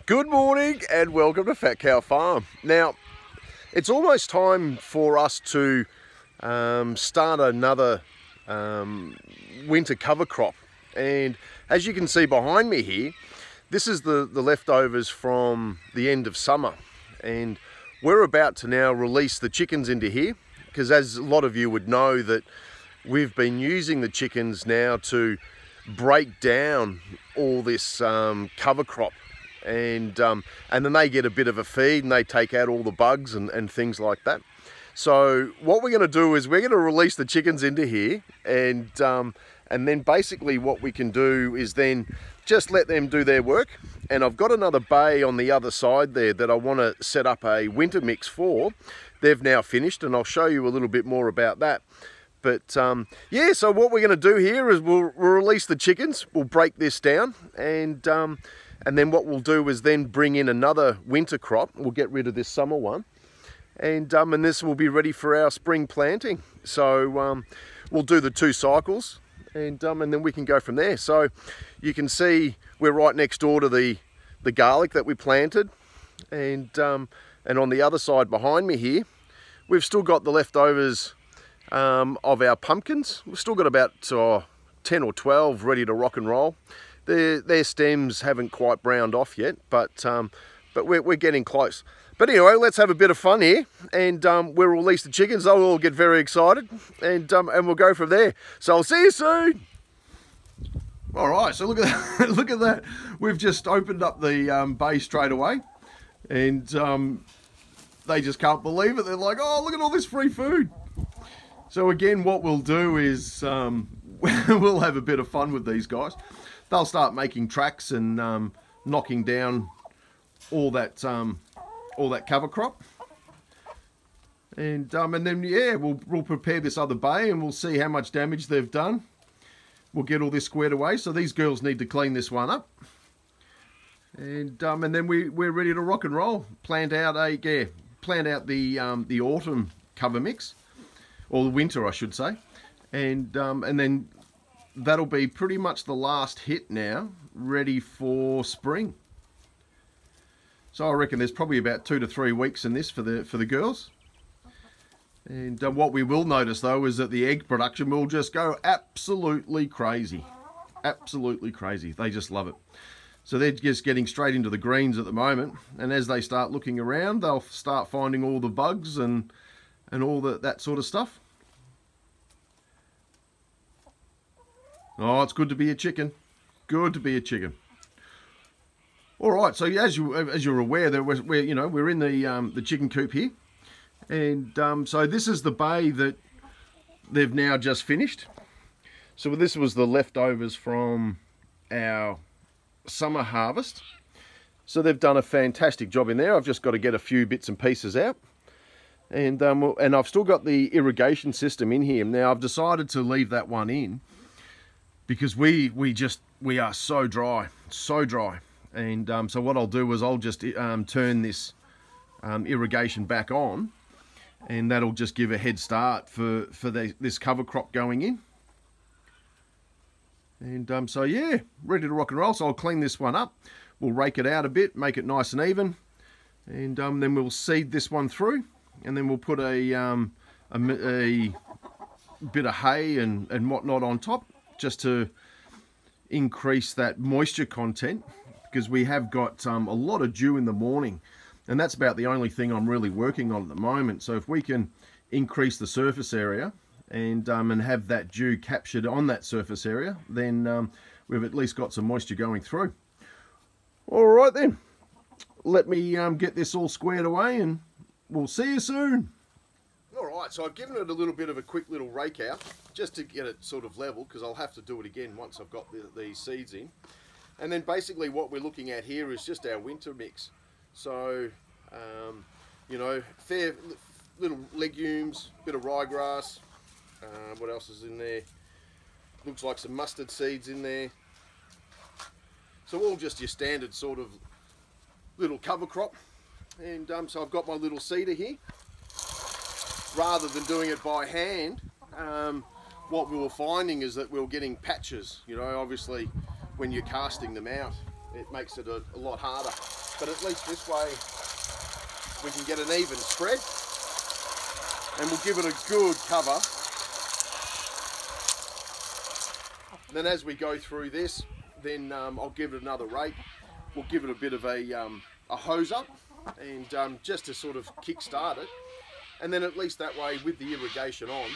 Good morning and welcome to Fat Cow Farm. Now, it's almost time for us to start another winter cover crop. And as you can see behind me here, this is the leftovers from the end of summer. And we're about to now release the chickens into here, because as a lot of you would know, that we've been using the chickens now to break down all this cover crop. And then they get a bit of a feed and they take out all the bugs and things like that. So what we're going to do is we're going to release the chickens into here, and then basically what we can do is then just let them do their work. And I've got another bay on the other side there that I want to set up a winter mix for. They've now finished, and I'll show you a little bit more about that. But yeah, so what we're going to do here is we'll release the chickens, we'll break this down, and then what we'll do is then bring in another winter crop. We'll get rid of this summer one, and this will be ready for our spring planting. So we'll do the 2 cycles, and then we can go from there. So you can see we're right next door to the garlic that we planted, and on the other side behind me here, we've still got the leftovers of our pumpkins. We've still got about 10 or 12 ready to rock and roll. Their stems haven't quite browned off yet, but we're getting close. But anyway, let's have a bit of fun here, and we'll release the chickens. They'll all get very excited, and we'll go from there. So I'll see you soon. All right, so look at that. Look at that. We've just opened up the bay straight away, and they just can't believe it. They're like, oh, look at all this free food. So again, what we'll do is we'll have a bit of fun with these guys. They'll start making tracks and knocking down all that cover crop, and then yeah, we'll prepare this other bay and we'll see how much damage they've done. We'll get all this squared away. So these girls need to clean this one up, and then we're ready to rock and roll. Plant out the autumn cover mix, or the winter, I should say, and then that'll be pretty much the last hit now, ready for spring. So I reckon there's probably about 2 to 3 weeks in this for the girls. And what we will notice though is that the egg production will just go absolutely crazy. Absolutely crazy. They just love it. So they're just getting straight into the greens at the moment. And as they start looking around, they'll start finding all the bugs and all that sort of stuff. Oh, it's good to be a chicken. Good to be a chicken. All right, so as you're aware, that we're in the chicken coop here, and so this is the bay that they've now just finished. So this was the leftovers from our summer harvest. So they've done a fantastic job in there. I've just got to get a few bits and pieces out, and I've still got the irrigation system in here. Now I've decided to leave that one in, because we are so dry, and so what I'll do is I'll just turn this irrigation back on, and that'll just give a head start for this cover crop going in. And so yeah, ready to rock and roll. So I'll clean this one up, we'll rake it out a bit, make it nice and even, and then we'll seed this one through, and then we'll put a bit of hay and whatnot on top, just to increase that moisture content, because we have got a lot of dew in the morning, and that's about the only thing I'm really working on at the moment. So if we can increase the surface area and have that dew captured on that surface area, then we've at least got some moisture going through. All right then, let me get this all squared away, and we'll see you soon. Alright, so I've given it a little bit of a quick little rake out, just to get it sort of level, because I'll have to do it again once I've got these seeds in. And then basically what we're looking at here is just our winter mix. So, fair little legumes, bit of ryegrass, what else is in there? Looks like some mustard seeds in there. So all just your standard sort of little cover crop. And so I've got my little seeder here. Rather than doing it by hand, what we were finding is that we were getting patches. Obviously when you're casting them out, it makes it a lot harder. But at least this way we can get an even spread, and we'll give it a good cover. And then as we go through this, then I'll give it another rake. We'll give it a bit of a hose up, and just to sort of kick start it. And then at least that way, with the irrigation on,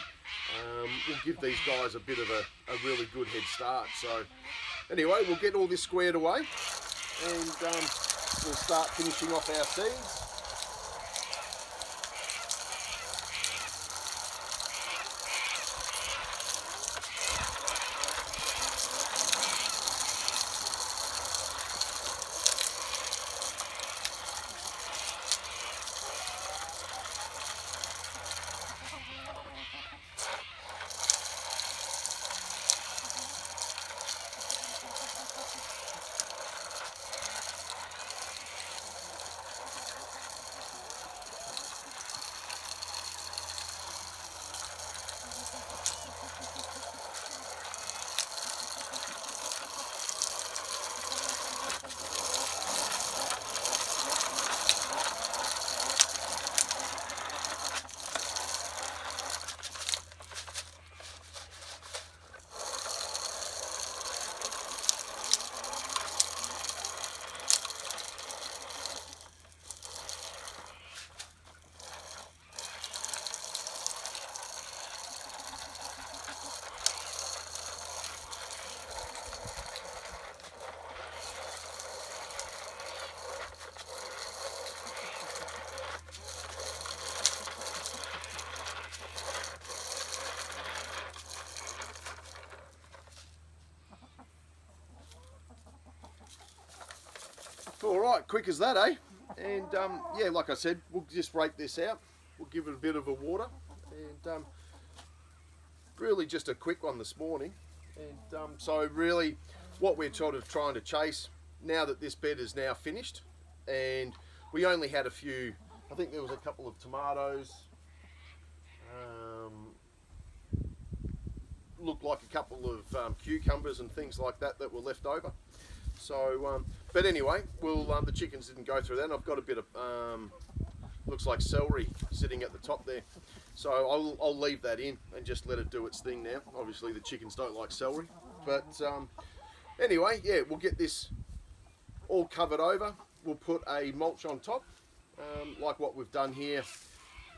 we'll give these guys a bit of a really good head start. So anyway, we'll get all this squared away, and we'll start finishing off our seeds. All right, quick as that, eh? And yeah, like I said, we'll just rake this out. We'll give it a bit of a water, and really just a quick one this morning. And so really, what we're sort of trying to chase now that this bed is now finished, and we only had a few. I think there was a couple of tomatoes. Looked like a couple of cucumbers and things like that that were left over. So, but anyway, the chickens didn't go through that. And I've got a bit of, looks like celery sitting at the top there. So I'll leave that in and just let it do its thing now. Obviously the chickens don't like celery. But anyway, yeah, we'll get this all covered over. We'll put a mulch on top, like what we've done here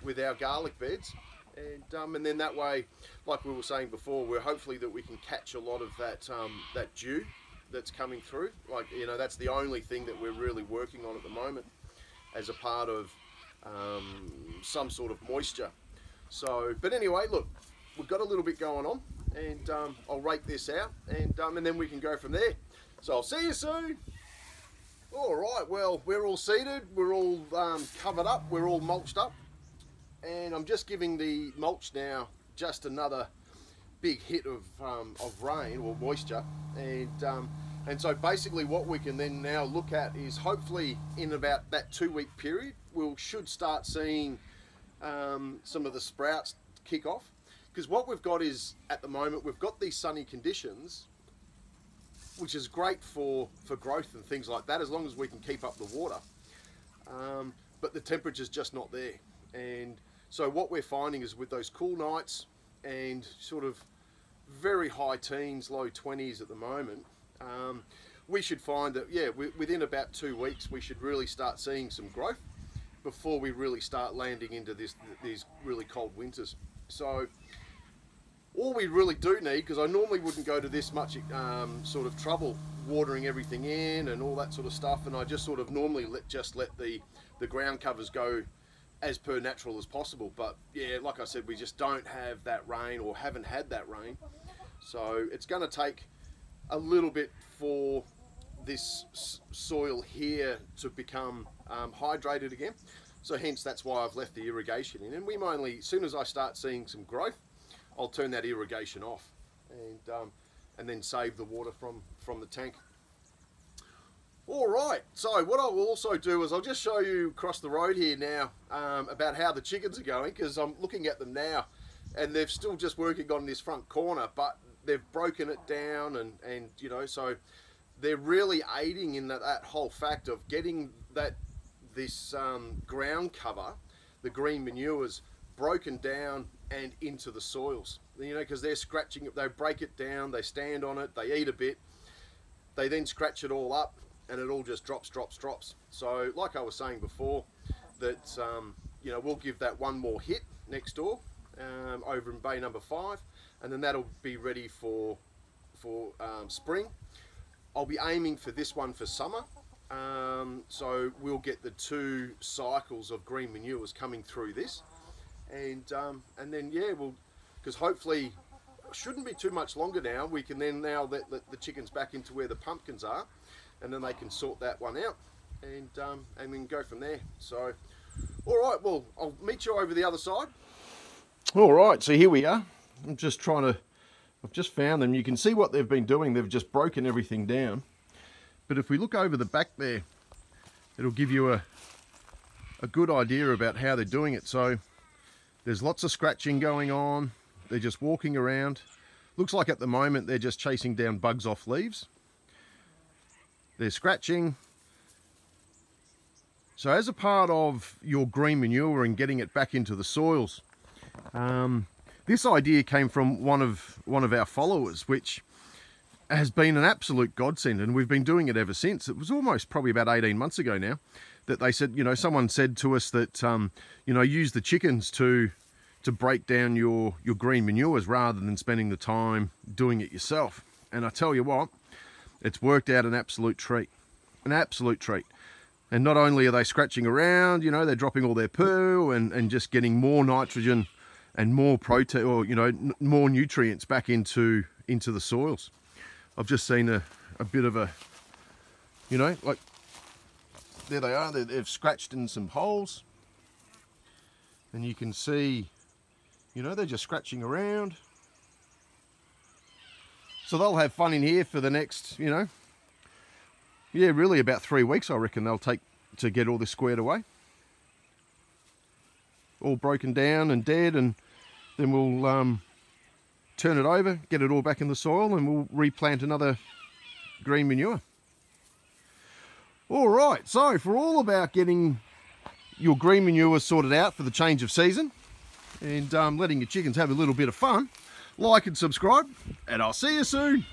with our garlic beds. And then that way, like we were saying before, we're hopefully that we can catch a lot of that, that dew that's coming through. Like, you know, that's the only thing that we're really working on at the moment as a part of some sort of moisture. So, but anyway, look, we've got a little bit going on, and I'll rake this out, and then we can go from there. So I'll see you soon. All right, well, we're all seeded, we're all covered up, we're all mulched up, and I'm just giving the mulch now just another big hit of rain or moisture, and so basically what we can then now look at is hopefully in about that 2-week period we should start seeing some of the sprouts kick off, because what we've got is at the moment we've got these sunny conditions, which is great for growth and things like that as long as we can keep up the water, but the temperature's just not there. And so what we're finding is with those cool nights and sort of very high teens, low 20s at the moment, we should find that, yeah, within about 2 weeks we should really start seeing some growth before we really start landing into these really cold winters. So all we really do need, because I normally wouldn't go to this much sort of trouble watering everything in and all that sort of stuff, and I just sort of normally let the ground covers go as per natural as possible. But yeah, like I said, we just don't have that rain, or haven't had that rain, so it's going to take a little bit for this soil here to become hydrated again. So hence that's why I've left the irrigation in, and we mainly, as soon as I start seeing some growth, I'll turn that irrigation off, and then save the water from the tank. All right, so what I will also do is I'll just show you across the road here now about how the chickens are going, because I'm looking at them now and they're still just working on this front corner, but they've broken it down, and you know, so they're really aiding in that whole fact of getting this ground cover, the green manures, broken down and into the soils. You know, because they're scratching it, they break it down, they stand on it, they eat a bit, they then scratch it all up, and it all just drops. So like I was saying before, that you know, we'll give that one more hit next door over in bay number 5, and then that'll be ready for spring. I'll be aiming for this one for summer, so we'll get the 2 cycles of green manures coming through this, and then yeah, we'll, because hopefully it shouldn't be too much longer now. We can then now let the chickens back into where the pumpkins are, and then they can sort that one out, and then go from there. So all right, well, I'll meet you over the other side. All right, so here we are. I'm just trying to, I've just found them. You can see what they've been doing. They've just broken everything down. But if we look over the back there, it'll give you a good idea about how they're doing it. So there's lots of scratching going on. They're just walking around. Looks like at the moment they're just chasing down bugs off leaves. They're scratching. So as a part of your green manure and getting it back into the soils, this idea came from one of our followers, which has been an absolute godsend, and we've been doing it ever since. It was almost probably about 18 months ago now that they said, you know, someone said to us that, you know, use the chickens to break down your green manures rather than spending the time doing it yourself. And I tell you what, it's worked out an absolute treat. An absolute treat. And not only are they scratching around, you know, they're dropping all their poo and just getting more nitrogen and more protein, or, you know, more nutrients back into the soils. I've just seen a bit of a, you know, like, there they are. They've scratched in some holes. And you can see, you know, they're just scratching around. So they'll have fun in here for the next, you know, yeah, really about 3 weeks, I reckon they'll take to get all this squared away. All broken down and dead, and then we'll turn it over, get it all back in the soil, and we'll replant another green manure. All right, so for all about getting your green manure sorted out for the change of season and letting your chickens have a little bit of fun, like and subscribe, and I'll see you soon.